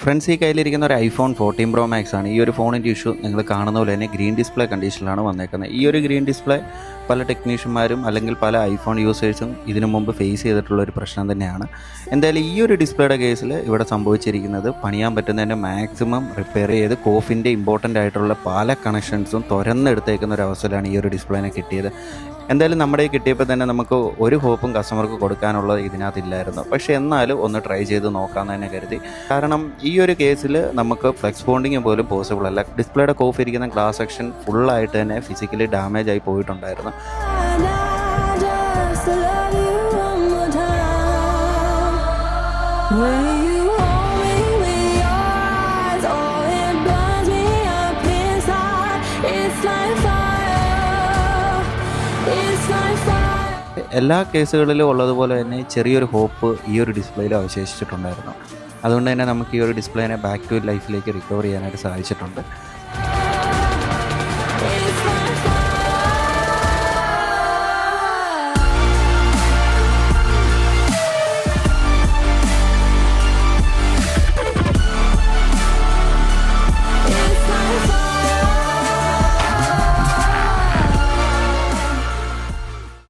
Friends, ഈ കയ്യിലിരിക്കുന്ന ഒരു ഐഫോൺ 14 പ്രോ മാക്സ് ആണ്. ഈ ഒരു ഫോണിൻ്റെ ഇഷ്യൂ നിങ്ങൾ കാണുന്ന പോലെ തന്നെ ഗ്രീൻ ഡിസ്പ്ലേ കണ്ടീഷനിലാണ് വന്നേക്കുന്നത്. ഈ ഒരു ഗ്രീൻ ഡിസ്പ്ലേ പല ടെക്നീഷ്യന്മാരും അല്ലെങ്കിൽ പല ഐഫോൺ യൂസേഴ്സും ഇതിനു മുമ്പ് ഫേസ് ചെയ്തിട്ടുള്ള ഒരു പ്രശ്നം തന്നെയാണ്. എന്തായാലും ഈ ഒരു ഡിസ്പ്ലേയുടെ കേസിൽ ഇവിടെ സംഭവിച്ചിരിക്കുന്നത്, പണിയാൻ പറ്റുന്നതിൻ്റെ മാക്സിമം റിപ്പയർ ചെയ്ത് കോഫിൻ്റെ ഇമ്പോർട്ടൻ്റ് ആയിട്ടുള്ള പല കണക്ഷൻസും തുരന്നെടുത്തേക്കുന്ന ഒരു അവസരമാണ് ഈ ഒരു ഡിസ്പ്ലേനെ കിട്ടിയത്. എന്തായാലും നമ്മുടെ കിട്ടിയപ്പോൾ തന്നെ നമുക്ക് ഒരു ഹോപ്പും കസ്റ്റമർക്ക് കൊടുക്കാനുള്ളത് ഇതിനകത്തില്ലായിരുന്നു. പക്ഷേ എന്നാലും ഒന്ന് ട്രൈ ചെയ്ത് നോക്കാമെന്ന് തന്നെ കരുതി. കാരണം ഈ ഒരു കേസിൽ നമുക്ക് ഫ്ലെക്സ് ബോണ്ടിങ് പോലും പോസിബിൾ അല്ല. ഡിസ്പ്ലേയുടെ കോഫ് ഇരിക്കുന്ന ഗ്ലാസ് സെക്ഷൻ ഫുള്ളായിട്ട് തന്നെ ഫിസിക്കലി ഡാമേജ് ആയി പോയിട്ടുണ്ടായിരുന്നു. എല്ലാ കേസുകളിലും ഉള്ളതുപോലെ തന്നെ ചെറിയൊരു ഹോപ്പ് ഈ ഒരു ഡിസ്പ്ലേയിൽ അവശേഷിച്ചിട്ടുണ്ടായിരുന്നു. അതുകൊണ്ട് തന്നെ നമുക്ക് ഈ ഒരു ഡിസ്പ്ലേനെ ബാക്ക് ടു ലൈഫിലേക്ക് റിക്കവർ ചെയ്യാനായിട്ട് സാധിച്ചിട്ടുണ്ട്.